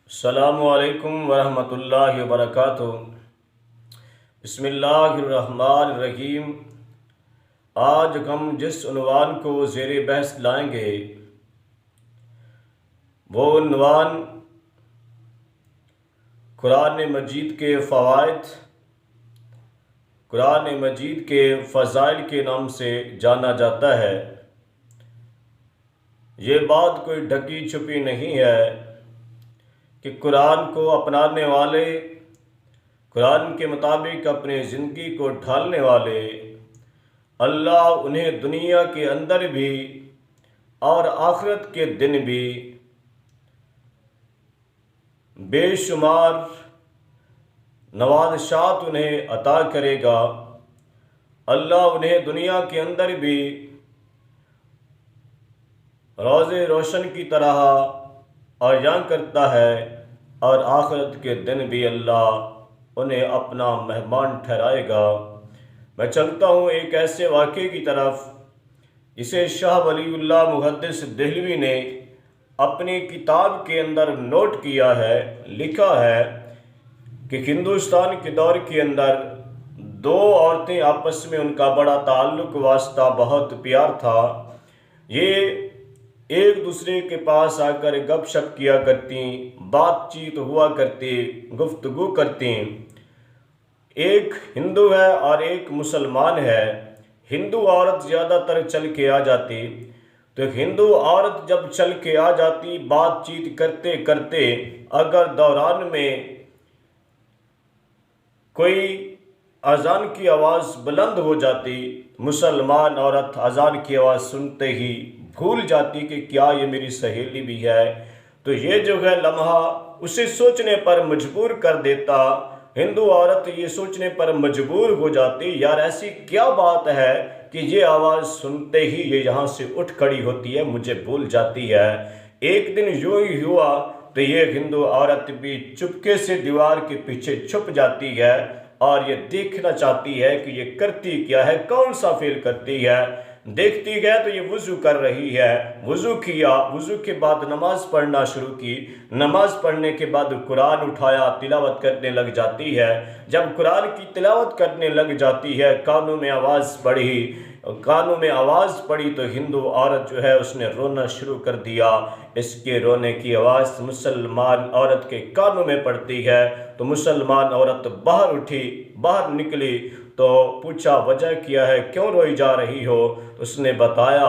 السلام علیکم ورحمۃ اللہ وبرکاتہ۔ بسم اللہ الرحمن الرحیم۔ آج ہم جس عنوان کو زیر بحث لائیں گے وہ عنوان قرآن مجید کے فوائد، قرآن مجید کے فضائل کے نام سے جانا جاتا ہے۔ یہ بات کوئی ڈھکی چھپی نہیں ہے کہ قرآن کو اپنانے والے، قرآن کے مطابق اپنی زندگی کو ڈھالنے والے، اللہ انہیں دنیا کے اندر بھی اور آخرت کے دن بھی بے شمار نوازشات انہیں عطا کرے گا۔ اللہ انہیں دنیا کے اندر بھی روزے روشن کی طرح عیاں کرتا ہے اور آخرت کے دن بھی اللہ انہیں اپنا مہمان ٹھہرائے گا۔ میں چلتا ہوں ایک ایسے واقعے کی طرف جسے شاہ ولی اللہ محدث دہلوی نے اپنی کتاب کے اندر نوٹ کیا ہے، لکھا ہے کہ ہندوستان کے دور کے اندر دو عورتیں آپس میں ان کا بڑا تعلق واسطہ بہت پیار تھا۔ یہ ایک دوسرے کے پاس آ کر گپ شپ کیا کرتی، بات چیت ہوا کرتی، گفتگو کرتی۔ ایک ہندو ہے اور ایک مسلمان ہے۔ ہندو عورت زیادہ تر چل کے آ جاتی، تو ہندو عورت جب چل کے آ جاتی، بات چیت کرتے کرتے اگر دوران میں کوئی اذان کی آواز بلند ہو جاتی، مسلمان عورت اذان کی آواز سنتے ہی بھول جاتی کہ کیا یہ میری سہیلی بھی ہے، تو یہ جو ہے لمحہ اسے سوچنے پر مجبور کر دیتا۔ ہندو عورت یہ سوچنے پر مجبور ہو جاتی، یار ایسی کیا بات ہے کہ یہ آواز سنتے ہی یہ یہاں سے اٹھ کھڑی ہوتی ہے، مجھے بھول جاتی ہے۔ ایک دن یوں ہی ہوا تو یہ ہندو عورت بھی چپکے سے دیوار کے پیچھے چھپ جاتی ہے اور یہ دیکھنا چاہتی ہے کہ یہ کرتی کیا ہے، کون سا فعل کرتی ہے۔ دیکھتی ہے تو یہ وضو کر رہی ہے، وضو کیا، وضو کے بعد نماز پڑھنا شروع کی، نماز پڑھنے کے بعد قرآن اٹھایا، تلاوت کرنے لگ جاتی ہے۔ جب قرآن کی تلاوت کرنے لگ جاتی ہے، کانوں میں آواز پڑی تو ہندو عورت جو ہے اس نے رونا شروع کر دیا۔ اس کے رونے کی آواز مسلمان عورت کے کانوں میں پڑتی ہے تو مسلمان عورت باہر اٹھی، باہر نکلی تو پوچھا وجہ کیا ہے، کیوں روئی جا رہی ہو؟ اس نے بتایا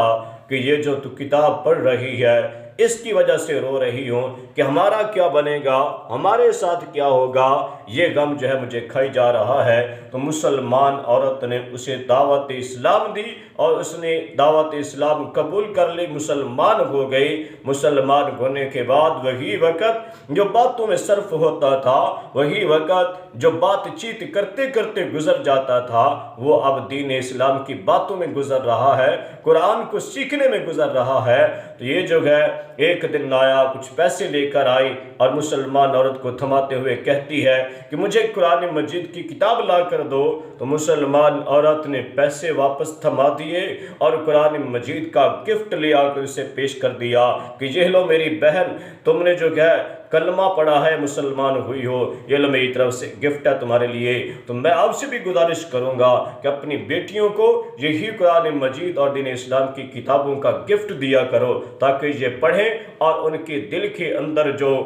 کہ یہ جو تو کتاب پڑھ رہی ہے اس کی وجہ سے رو رہی ہوں کہ ہمارا کیا بنے گا، ہمارے ساتھ کیا ہوگا، یہ غم جو ہے مجھے کھائی جا رہا ہے۔ تو مسلمان عورت نے اسے دعوت اسلام دی اور اس نے دعوت اسلام قبول کر لی، مسلمان ہو گئی۔ مسلمان ہونے کے بعد وہی وقت جو باتوں میں صرف ہوتا تھا، وہی وقت جو بات چیت کرتے کرتے گزر جاتا تھا، وہ اب دین اسلام کی باتوں میں گزر رہا ہے، قرآن کو سیکھنے میں گزر رہا ہے۔ تو یہ جو ہے ایک دن آیا، کچھ پیسے لے کر آئی اور مسلمان عورت کو تھماتے ہوئے کہتی ہے کہ مجھے قرآن مجید کی کتاب لا کر دو۔ تو مسلمان عورت نے پیسے واپس تھما دیے اور قرآن مجید کا گفٹ لے آ کر اسے پیش کر دیا کہ یہ لو میری بہن، تم نے جو ہے کلمہ پڑھا ہے، مسلمان ہوئی ہو، یہ لو میری طرف سے گفٹ ہے تمہارے لیے۔ تو میں آپ سے بھی گزارش کروں گا کہ اپنی بیٹیوں کو یہی قرآن مجید اور دین اسلام کی کتابوں کا گفٹ دیا کرو تاکہ یہ پڑھیں اور ان کے دل کے اندر جو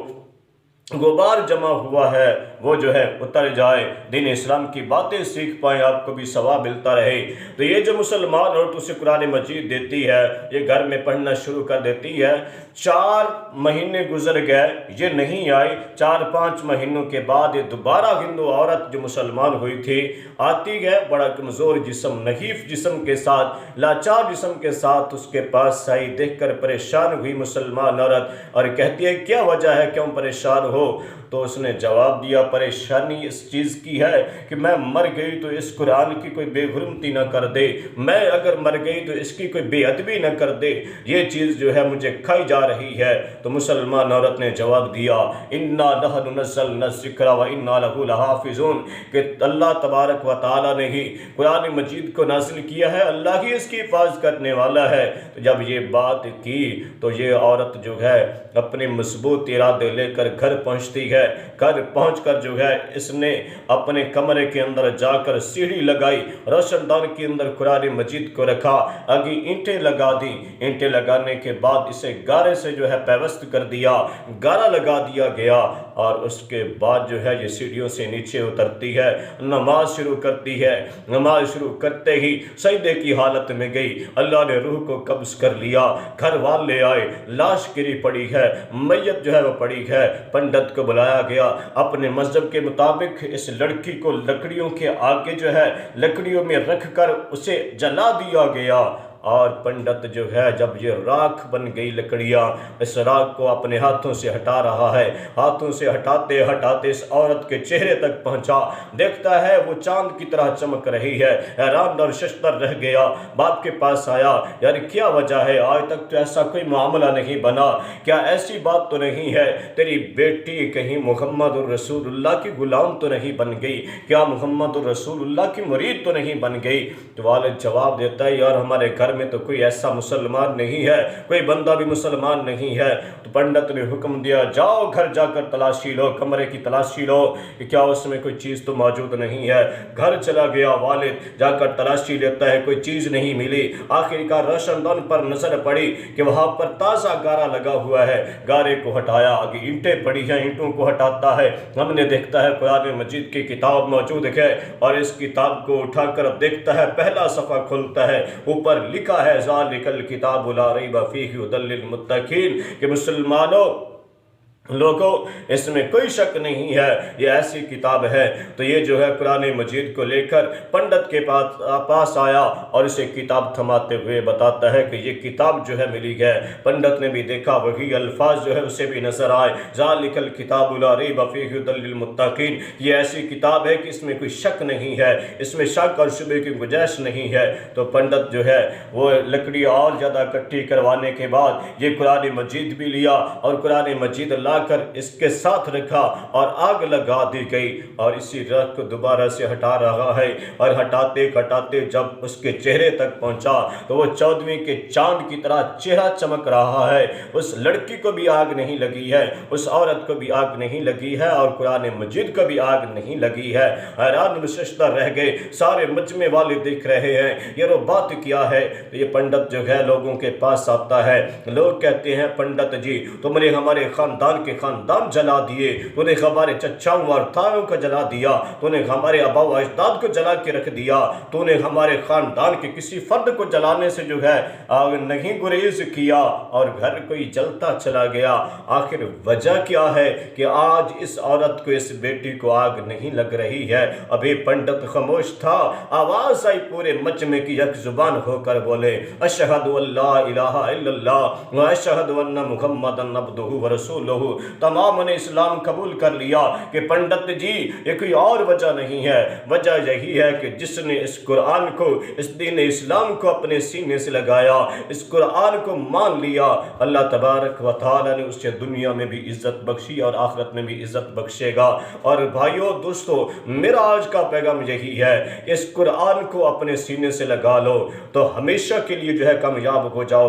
غبار جمع ہوا ہے وہ جو ہے اتر جائے، دین اسلام کی باتیں سیکھ پائیں، آپ کو بھی ثواب ملتا رہے۔ تو یہ جو مسلمان عورت اسے قرآن مجید دیتی ہے، یہ گھر میں پڑھنا شروع کر دیتی ہے۔ 4 مہینے گزر گئے، یہ نہیں آئی۔ 4-5 مہینوں کے بعد یہ دوبارہ ہندو عورت جو مسلمان ہوئی تھی آتی ہے، بڑا کمزور جسم، نحیف جسم کے ساتھ، لاچار جسم کے ساتھ اس کے پاس آئی۔ دیکھ کر پریشان ہوئی مسلمان عورت اور کہتی ہے کیا وجہ ہے، کیوں پریشان ہو؟ تو اس نے جواب دیا پریشانی اس چیز کی ہے کہ میں مر گئی تو اس قرآن کی کوئی بے حرمتی نہ کر دے، میں اگر مر گئی تو اس کی کوئی بے ادبی نہ کر دے، یہ چیز جو ہے مجھے کھائی جا رہی ہے۔ تو مسلمان عورت نے جواب دیا انا نحن نزلنا الذکر وانا لہ لحافظون، کہ اللہ تبارک و تعالی نے ہی قرآن مجید کو نازل کیا ہے، اللہ ہی اس کی حفاظت کرنے والا ہے۔ تو جب یہ بات کی تو یہ عورت جو ہے اپنے مضبوط ارادے لے کر گھر پہنچتی ہے۔ گھر پہنچ کر جو ہے اس نے اپنے کمرے کے اندر جا کر سیڑھی لگائی، روشن دان کے اندر قرآن مجید کو رکھا، آگے اینٹیں لگا دی۔ اینٹیں لگانے کے بعد اسے گارے سے جو ہے پیوست کر دیا، گارا لگا دیا گیا، اور اس کے بعد جو ہے یہ سیڑھیوں سے نیچے اترتی ہے، نماز شروع کرتی ہے۔ نماز شروع کرتے ہی سجدے کی حالت میں گئی، اللہ نے روح کو قبض کر لیا، گھر والے آئے، لاش گری پڑی ہے، میت جو ہے وہ پڑی ہے۔ پنڈت کو بلایا گیا، اپنے مذہب کے مطابق اس لڑکی کو لکڑیوں کے آگے جو ہے لکڑیوں میں رکھ کر اسے جلا دیا گیا، اور پنڈت جو ہے جب یہ راکھ بن گئی لکڑیاں، اس راکھ کو اپنے ہاتھوں سے ہٹا رہا ہے، ہاتھوں سے ہٹاتے ہٹاتے اس عورت کے چہرے تک پہنچا، دیکھتا ہے وہ چاند کی طرح چمک رہی ہے، حیران اور ششدر رہ گیا، باپ کے پاس آیا، یار کیا وجہ ہے، آج تک تو ایسا کوئی معاملہ نہیں بنا، کیا ایسی بات تو نہیں ہے تیری بیٹی کہیں محمد الرسول اللہ کی غلام تو نہیں بن گئی، کیا محمد الرسول اللہ کی مرید تو نہیں بن گئی؟ تو والد جواب دیتا ہے، یار ہمارے گھر میں تو کوئی ایسا مسلمان نہیں ہے، کوئی بندہ بھی مسلمان نہیں ہے۔ تو پنڈت نے حکم دیا، جاؤ گھر جا کر تلاشی لو، کمرے کی تلاشی لو کہ کیا اس میں کوئی چیز تو موجود نہیں ہے۔ گھر چلا گیا والد، جا کر تلاشی لیتا ہے، کوئی چیز نہیں ملی۔ آخرکار روشن دان پر نظر پڑی کہ وہاں پر تازہ گارا لگا ہوا ہے، گارے کو ہٹایا، آگے اینٹیں پڑی ہیں، اینٹوں کو ہٹاتا ہے، ہم نے دیکھتا ہے قرآن مجید کی کتاب موجود ہے، اور اس کتاب کو اٹھا کر دیکھتا ہے، پہلا صفحہ کھلتا ہے، اوپر لکھا ہے ذالک الکتاب لا ریب فیہ ھدی للمتقین، کہ مسلمانوں لوگوں اس میں کوئی شک نہیں ہے، یہ ایسی کتاب ہے۔ تو یہ جو ہے قرآن مجید کو لے کر پنڈت کے پاس آیا اور اسے کتاب تھماتے ہوئے بتاتا ہے کہ یہ کتاب جو ہے ملی ہے۔ پنڈت نے بھی دیکھا، وہی الفاظ جو ہے اسے بھی نظر آئے، ذالک الکتاب لا ریب فیہ ھدی للمتقین، یہ ایسی کتاب ہے کہ اس میں کوئی شک نہیں ہے، اس میں شک اور شبہ کی گنجائش نہیں ہے۔ تو پنڈت جو ہے وہ لکڑی اور زیادہ اکٹھی کروانے کے بعد یہ قرآن مجید بھی لیا، اور قرآن مجید لا کر اس کے ساتھ رکھا اور آگ لگا دی گئی، اور اسی راکھ کو دوبارہ سے ہٹا رہا ہے، اور ہٹاتے ہٹاتے جب اس کے چہرے تک پہنچا تو وہ 14ویں کے چاند کی طرح چہرہ چمک رہا ہے۔ اس لڑکی کو بھی آگ نہیں لگی ہے، اس عورت کو بھی آگ نہیں لگی ہے، اور قرآن مجید کو بھی آگ نہیں لگی ہے۔ حیران نشستہ رہ گئے، سارے مجمع والے دیکھ رہے ہیں، یہ وہ بات کیا ہے؟ تو یہ پنڈت جو ہے لوگوں کے پاس آتا ہے، لوگ کہتے ہیں پنڈت جی تم نے ہمارے خاندان کے خاندان جلا دیے، تو نے ہمارے چچاؤں اور تاؤں کو جلا دیا، تو نے ہمارے آباء و اجداد کو جلا کے رکھ دیا، تو نے ہمارے خاندان کے کسی فرد کو جلانے سے جو ہے نہیں گریز کیا، اور گھر کوئی جلتا چلا گیا۔ آخر وجہ کیا ہے کہ آج اس عورت کو، اس بیٹی کو آگ نہیں لگ رہی ہے؟ ابھی پنڈت خاموش تھا، آواز آئی پورے مجمع کی، یک زبان ہو کر بولے، اشہد ان لا الہ الا اللہ و اشہد ان محمدًا عبدہ و رسولہ۔ تمام نے اسلام قبول کر لیا کہ پنڈت جی یہ کوئی اور وجہ نہیں ہے، وجہ یہی ہے کہ جس نے اس قرآن کو، اس دین اسلام کو اپنے سینے سے لگایا، اس قرآن کو مان لیا، اللہ تبارک و تعالی نے اسے دنیا میں بھی عزت بخشی اور آخرت میں بھی عزت بخشے گا۔ اور بھائیو دوستو، میرا آج کا پیغام یہی ہے کہ اس قرآن کو اپنے سینے سے لگا لو تو ہمیشہ کے لیے جو ہے کامیاب ہو جاؤ۔